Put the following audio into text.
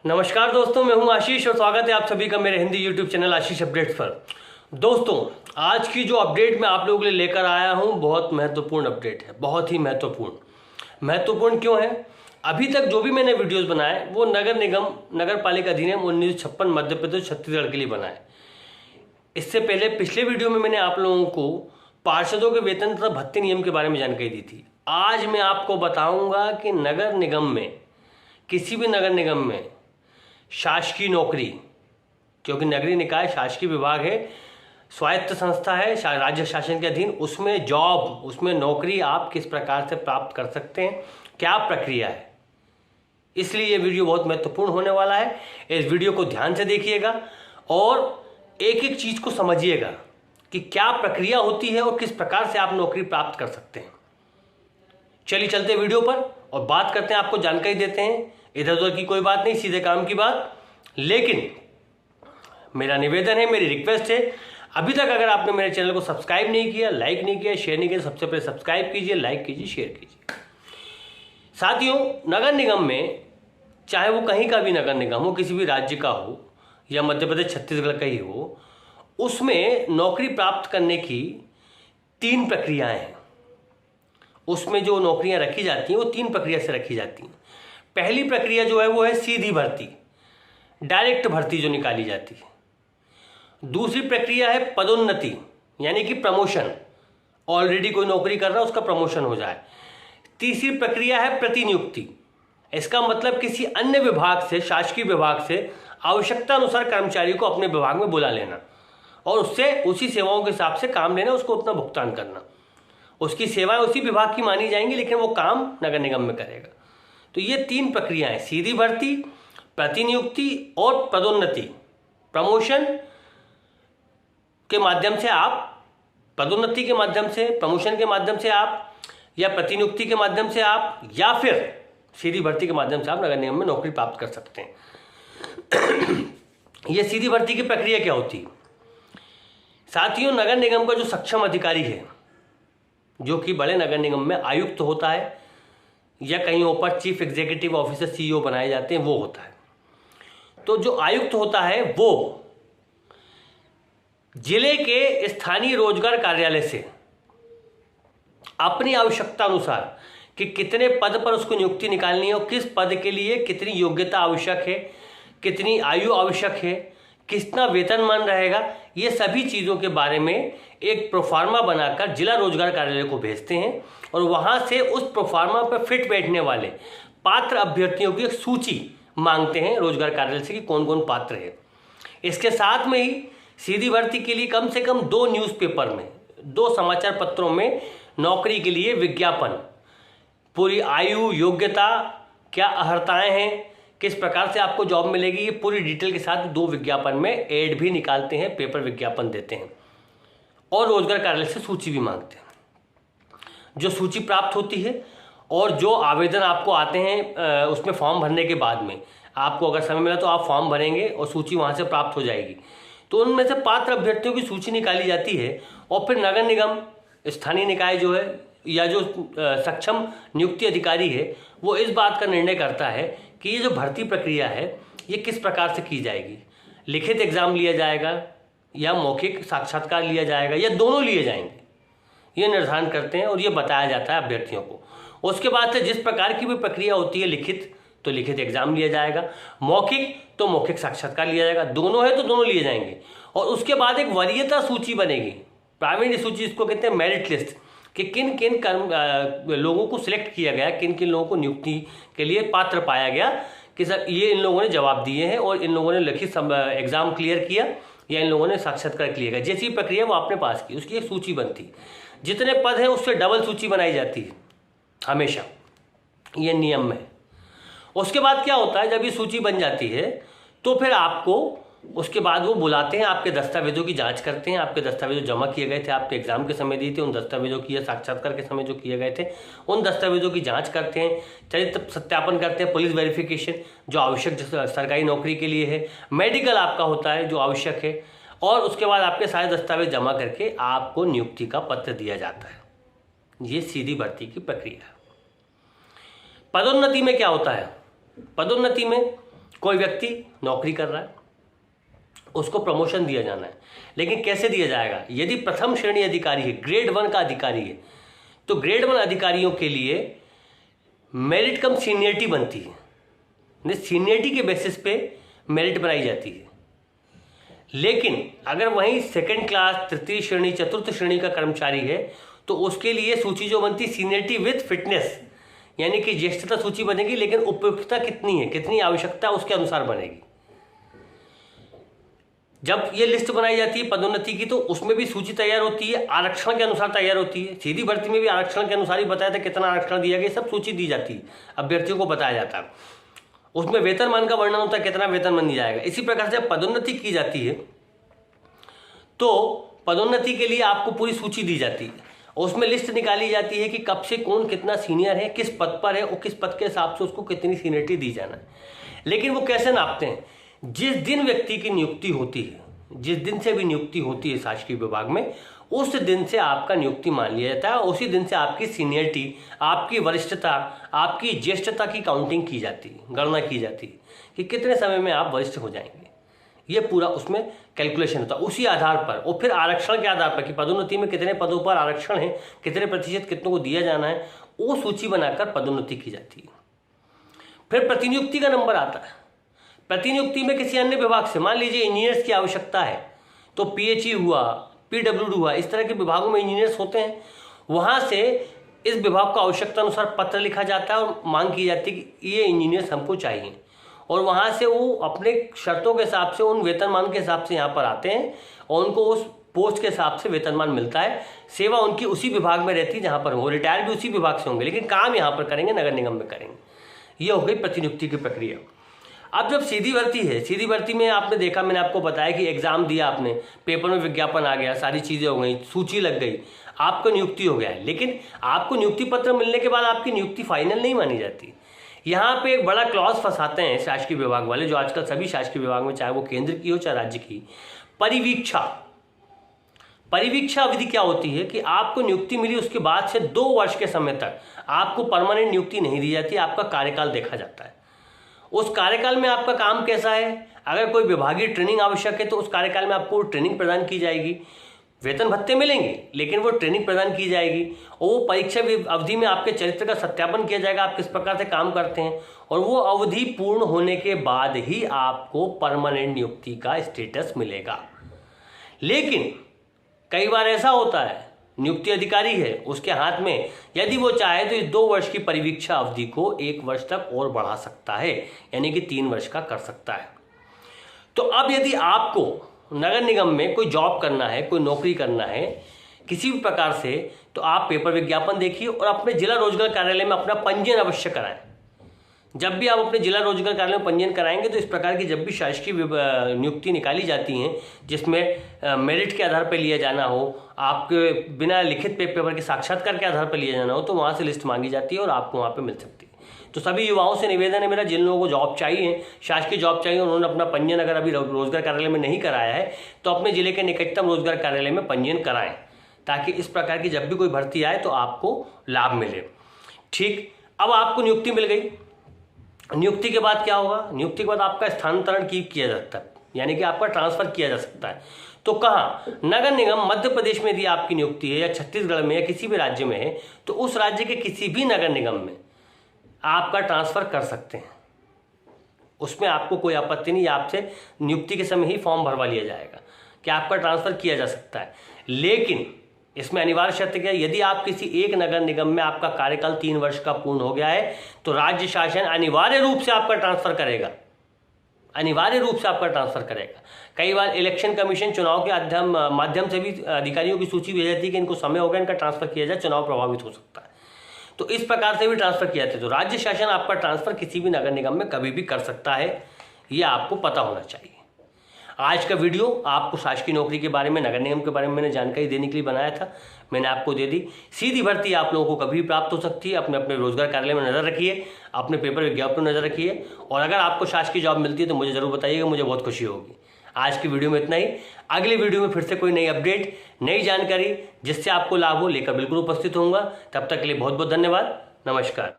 नमस्कार दोस्तों, मैं हूं आशीष और स्वागत है आप सभी का मेरे हिंदी यूट्यूब चैनल आशीष अपडेट्स पर। दोस्तों, आज की जो अपडेट मैं आप लोगों के लिए लेकर आया हूं बहुत महत्वपूर्ण अपडेट है। बहुत ही महत्वपूर्ण क्यों है? अभी तक जो भी मैंने वीडियोस बनाए वो नगर निगम नगर पालिका अधिनियम 1956 मध्य प्रदेश छत्तीसगढ़ के लिए बनाए। इससे पहले पिछले वीडियो में मैंने आप लोगों को पार्षदों के वेतन तथा भत्ते नियम के बारे में जानकारी दी थी। आज मैं आपको बताऊंगा कि नगर निगम में, किसी भी नगर निगम में शासकीय नौकरी, क्योंकि नगरीय निकाय शासकीय विभाग है, स्वायत्त संस्था है, राज्य शासन के अधीन, उसमें जॉब, उसमें नौकरी आप किस प्रकार से प्राप्त कर सकते हैं, क्या प्रक्रिया है। इसलिए ये वीडियो बहुत महत्वपूर्ण होने वाला है। इस वीडियो को ध्यान से देखिएगा और एक एक चीज को समझिएगा कि क्या प्रक्रिया होती है और किस प्रकार से आप नौकरी प्राप्त कर सकते हैं। चलिए चलते हैं वीडियो पर और बात करते हैं, आपको जानकारी देते हैं। इधर उधर की कोई बात नहीं, सीधे काम की बात। लेकिन मेरा निवेदन है, मेरी रिक्वेस्ट है, अभी तक अगर आपने मेरे चैनल को सब्सक्राइब नहीं किया, लाइक नहीं किया, शेयर नहीं किया, सबसे पहले सब्सक्राइब कीजिए, लाइक कीजिए, शेयर कीजिए। साथियों, नगर निगम में, चाहे वो कहीं का भी नगर निगम हो, किसी भी राज्य का हो या मध्य प्रदेश छत्तीसगढ़ का ही हो, उसमें नौकरी प्राप्त करने की 3 प्रक्रियाएं हैं। उसमें जो नौकरियां रखी जाती हैं वो 3 प्रक्रिया से रखी जाती हैं। पहली प्रक्रिया जो है वो है सीधी भर्ती, डायरेक्ट भर्ती जो निकाली जाती है। दूसरी प्रक्रिया है पदोन्नति, यानी कि प्रमोशन, ऑलरेडी कोई नौकरी कर रहा है उसका प्रमोशन हो जाए। तीसरी प्रक्रिया है प्रतिनियुक्ति, इसका मतलब किसी अन्य विभाग से, शासकीय विभाग से आवश्यकता अनुसार कर्मचारी को अपने विभाग में बुला लेना और उससे उसी सेवाओं के हिसाब से काम लेना, उसको उतना भुगतान करना। उसकी सेवाएं उसी विभाग की मानी जाएंगी लेकिन वो काम नगर निगम में करेगा। तो ये 3 प्रक्रियाएं, सीधी भर्ती, प्रतिनियुक्ति और पदोन्नति। प्रमोशन के माध्यम से आप, पदोन्नति के माध्यम से, प्रमोशन के माध्यम से आप, या प्रतिनियुक्ति के माध्यम से आप, या फिर सीधी भर्ती के माध्यम से आप नगर निगम में नौकरी प्राप्त कर सकते हैं। ये सीधी भर्ती की प्रक्रिया क्या होती है? साथियों, नगर निगम का जो सक्षम अधिकारी है, जो कि बड़े नगर निगम में आयुक्त होता है या कहीं ऊपर चीफ एग्जीक्यूटिव ऑफिसर सीईओ बनाए जाते हैं, वो होता है। तो जो आयुक्त होता है वो जिले के स्थानीय रोजगार कार्यालय से अपनी आवश्यकता अनुसार कि कितने पद पर उसको नियुक्ति निकालनी है और किस पद के लिए कितनी योग्यता आवश्यक है, कितनी आयु आवश्यक है, कितना वेतनमान रहेगा, ये सभी चीज़ों के बारे में एक प्रोफार्मा बनाकर जिला रोजगार कार्यालय को भेजते हैं और वहाँ से उस प्रोफार्मा पर फिट बैठने वाले पात्र अभ्यर्थियों की एक सूची मांगते हैं रोजगार कार्यालय से कि कौन कौन पात्र है। इसके साथ में ही सीधी भर्ती के लिए कम से कम 2 न्यूज़पेपर में, 2 समाचार पत्रों में नौकरी के लिए विज्ञापन, पूरी आयु, योग्यता, क्या अर्हताएँ हैं, किस प्रकार से आपको जॉब मिलेगी, ये पूरी डिटेल के साथ 2 विज्ञापन में एड भी निकालते हैं, पेपर विज्ञापन देते हैं और रोजगार कार्यालय से सूची भी मांगते हैं। जो सूची प्राप्त होती है और जो आवेदन आपको आते हैं उसमें फॉर्म भरने के बाद में, आपको अगर समय मिला तो आप फॉर्म भरेंगे और सूची वहाँ से प्राप्त हो जाएगी। तो उनमें से पात्र अभ्यर्थियों की सूची निकाली जाती है और फिर नगर निगम, स्थानीय निकाय जो है या जो सक्षम नियुक्ति अधिकारी है, वो इस बात का निर्णय करता है कि ये जो भर्ती प्रक्रिया है ये किस प्रकार से की जाएगी। लिखित एग्जाम लिया जाएगा या मौखिक साक्षात्कार लिया जाएगा या दोनों लिए जाएंगे, ये निर्धारण करते हैं और ये बताया जाता है अभ्यर्थियों को। उसके बाद से जिस प्रकार की भी प्रक्रिया होती है, लिखित तो लिखित एग्जाम लिया जाएगा, मौखिक तो मौखिक साक्षात्कार लिया जाएगा, दोनों है तो दोनों लिए जाएंगे। और उसके बाद एक वरीयता सूची बनेगी, प्रावीण्य सूची इसको कहते हैं, मेरिट लिस्ट, कि किन किन लोगों को सिलेक्ट किया गया, किन किन लोगों को नियुक्ति के लिए पात्र पाया गया कि सर ये इन लोगों ने जवाब दिए हैं और इन लोगों ने लिखित एग्जाम क्लियर किया या इन लोगों ने साक्षात्कार क्लियर किया। जैसी प्रक्रिया वो आपने पास की, उसकी एक सूची बनती। जितने पद हैं उससे डबल सूची बनाई जाती है हमेशा, ये नियम में। उसके बाद क्या होता है, जब ये सूची बन जाती है तो फिर आपको उसके बाद वो बुलाते हैं, आपके दस्तावेजों की जांच करते हैं, आपके दस्तावेज जमा किए गए थे, आपके एग्जाम के समय दिए थे, उन दस्तावेजों की या साक्षात्कार के समय जो किए गए थे उन दस्तावेजों की जांच करते हैं, चरित्र सत्यापन करते हैं, पुलिस वेरिफिकेशन जो आवश्यक सरकारी नौकरी के लिए है, मेडिकल आपका होता है जो आवश्यक है, और उसके बाद आपके सारे दस्तावेज जमा करके आपको नियुक्ति का पत्र दिया जाता है। ये सीधी भर्ती की प्रक्रिया है। पदोन्नति में क्या होता है? पदोन्नति में कोई व्यक्ति नौकरी कर रहा है, उसको प्रमोशन दिया जाना है, लेकिन कैसे दिया जाएगा? यदि प्रथम श्रेणी अधिकारी है, ग्रेड 1 का अधिकारी है, तो ग्रेड 1 अधिकारियों के लिए मेरिट कम सीनियरिटी बनती है, सीनियरिटी के बेसिस पे मेरिट बनाई जाती है। लेकिन अगर वहीं सेकंड क्लास, तृतीय श्रेणी, चतुर्थ श्रेणी का कर्मचारी है, तो उसके लिए सूची जो बनती सीनियरिटी विथ फिटनेस, यानी कि ज्येष्ठता सूची बनेगी, लेकिन उपयुक्तता कितनी है, कितनी आवश्यकता, उसके अनुसार बनेगी। जब ये लिस्ट बनाई जाती है पदोन्नति की, तो उसमें भी सूची तैयार होती है, आरक्षण के अनुसार तैयार होती है। सीधी भर्ती में भी आरक्षण के अनुसार ही बताया था कितना आरक्षण दिया गया, सब सूची दी जाती है, अभ्यर्थियों को बताया जाता है। उसमें वेतनमान का वर्णन होता है, कितना वेतनमान दिया जाएगा। इसी प्रकार से पदोन्नति की जाती है, तो पदोन्नति के लिए आपको पूरी सूची दी जाती है, उसमें लिस्ट निकाली जाती है कि कब से कौन कितना सीनियर है, किस पद पर है और किस पद के हिसाब से उसको कितनी सीनियरिटी दी जाना है। लेकिन वो कैसे नापते हैं? जिस दिन व्यक्ति की नियुक्ति होती है, जिस दिन से भी नियुक्ति होती है शासकीय विभाग में, उस दिन से आपका नियुक्ति मान लिया जाता है। उसी दिन से आपकी सीनियरिटी, आपकी वरिष्ठता, आपकी ज्येष्ठता की काउंटिंग की जाती है, गणना की जाती है कि कितने समय में आप वरिष्ठ हो जाएंगे। ये पूरा उसमें कैलकुलेशन होता है उसी आधार पर, और फिर आरक्षण के आधार पर कि पदोन्नति में कितने पदों पर आरक्षण है, कितने प्रतिशत कितनों को दिया जाना है, वो सूची बनाकर पदोन्नति की जाती है। फिर प्रतिनियुक्ति का नंबर आता है। प्रतिनियुक्ति में किसी अन्य विभाग से, मान लीजिए इंजीनियर्स की आवश्यकता है, तो पीएचई हुआ, पीडब्ल्यूडी हुआ, इस तरह के विभागों में इंजीनियर्स होते हैं, वहाँ से इस विभाग को आवश्यकता अनुसार पत्र लिखा जाता है और मांग की जाती है कि ये इंजीनियर्स हमको चाहिए, और वहाँ से वो अपने शर्तों के हिसाब से, उन वेतनमान के हिसाब से यहाँ पर आते हैं और उनको उस पोस्ट के हिसाब से वेतनमान मिलता है। सेवा उनकी उसी विभाग में रहती है जहाँ पर वो रिटायर भी उसी विभाग से होंगे, लेकिन काम यहाँ पर करेंगे, नगर निगम में करेंगे। ये हो गई प्रतिनियुक्ति की प्रक्रिया। अब जब सीधी भर्ती है, सीधी भर्ती में आपने देखा, मैंने आपको बताया कि एग्जाम दिया आपने, पेपर में विज्ञापन आ गया, सारी चीज़ें हो गई, सूची लग गई, आपको नियुक्ति हो गया है। लेकिन आपको नियुक्ति पत्र मिलने के बाद आपकी नियुक्ति फाइनल नहीं मानी जाती। यहाँ पे एक बड़ा क्लॉज फंसाते हैं शासकीय विभाग वाले, जो आजकल सभी शासकीय विभाग में, चाहे वो केंद्र की हो चाहे राज्य की। परिवीक्षा, परिवीक्षा अवधि क्या होती है कि आपको नियुक्ति मिली, उसके बाद से 2 वर्ष के समय तक आपको परमानेंट नियुक्ति नहीं दी जाती, आपका कार्यकाल देखा जाता है। उस कार्यकाल में आपका काम कैसा है, अगर कोई विभागीय ट्रेनिंग आवश्यक है तो उस कार्यकाल में आपको ट्रेनिंग प्रदान की जाएगी, वेतन भत्ते मिलेंगे, लेकिन वो ट्रेनिंग प्रदान की जाएगी, और वो परीक्षा अवधि में आपके चरित्र का सत्यापन किया जाएगा, आप किस प्रकार से काम करते हैं, और वो अवधि पूर्ण होने के बाद ही आपको परमानेंट नियुक्ति का स्टेटस मिलेगा। लेकिन कई बार ऐसा होता है, नियुक्ति अधिकारी है, उसके हाथ में यदि वो चाहे तो इस 2 वर्ष की परिवीक्षा अवधि को 1 वर्ष तक और बढ़ा सकता है, यानी कि 3 वर्ष का कर सकता है। तो अब यदि आपको नगर निगम में कोई जॉब करना है, कोई नौकरी करना है किसी भी प्रकार से, तो आप पेपर विज्ञापन देखिए और अपने जिला रोजगार कार्यालय में अपना पंजीयन अवश्य कराएं। जब भी आप अपने जिला रोजगार कार्यालय में पंजीयन कराएंगे, तो इस प्रकार की जब भी शासकीय नियुक्ति निकाली जाती हैं, जिसमें मेरिट के आधार पर लिया जाना हो, आपके बिना लिखित पेपर के साक्षात्कार के आधार पर लिया जाना हो, तो वहाँ से लिस्ट मांगी जाती है और आपको वहाँ पर मिल सकती है। तो सभी युवाओं से निवेदन है मेरा, जिन लोगों को जॉब चाहिए, शासकीय जॉब चाहिए, उन्होंने अपना पंजीयन अगर अभी रोजगार कार्यालय में नहीं कराया है, तो अपने जिले के निकटतम रोजगार कार्यालय में पंजीयन कराएं, ताकि इस प्रकार की जब भी कोई भर्ती आए तो आपको लाभ मिले। ठीक, अब आपको नियुक्ति मिल गई। नियुक्ति के बाद क्या होगा? नियुक्ति के बाद आपका स्थानांतरण किया जा सकता है, यानी कि आपका ट्रांसफर किया जा सकता है। तो कहाँ? नगर निगम मध्य प्रदेश में यदि आपकी नियुक्ति है, या छत्तीसगढ़ में, या किसी भी राज्य में है, तो उस राज्य के किसी भी नगर निगम में आपका ट्रांसफर कर सकते हैं, उसमें आपको कोई आपत्ति नहीं। आपसे नियुक्ति के समय ही फॉर्म भरवा लिया जाएगा कि आपका ट्रांसफर किया जा सकता है। लेकिन इसमें अनिवार्य शर्त क्या है? यदि आप किसी एक नगर निगम में, आपका कार्यकाल 3 वर्ष का पूर्ण हो गया है, तो राज्य शासन अनिवार्य रूप से आपका ट्रांसफर करेगा, अनिवार्य रूप से आपका ट्रांसफर करेगा। कई बार इलेक्शन कमीशन चुनाव के माध्यम से भी अधिकारियों की सूची भेज जाती है कि इनको समय हो गया, इनका ट्रांसफर किया जाए, चुनाव प्रभावित हो सकता है, तो इस प्रकार से भी ट्रांसफर किया जाता है। तो राज्य शासन आपका ट्रांसफर किसी भी नगर निगम में कभी भी कर सकता है, ये आपको पता होना चाहिए। आज का वीडियो आपको शासकीय नौकरी के बारे में, नगर निगम के बारे में मैंने जानकारी देने के लिए बनाया था, मैंने आपको दे दी। सीधी भर्ती आप लोगों को कभी भी प्राप्त हो सकती है। अपने अपने रोजगार कार्यालय में नजर रखिए, अपने पेपर विज्ञापन में नजर रखिए, और अगर आपको शासकीय जॉब मिलती है तो मुझे जरूर बताइएगा, मुझे बहुत खुशी होगी। आज की वीडियो में इतना ही। अगली वीडियो में फिर से कोई नई अपडेट, नई जानकारी जिससे आपको लाभ हो लेकर बिल्कुल उपस्थित होऊंगा। तब तक के लिए बहुत बहुत धन्यवाद। नमस्कार।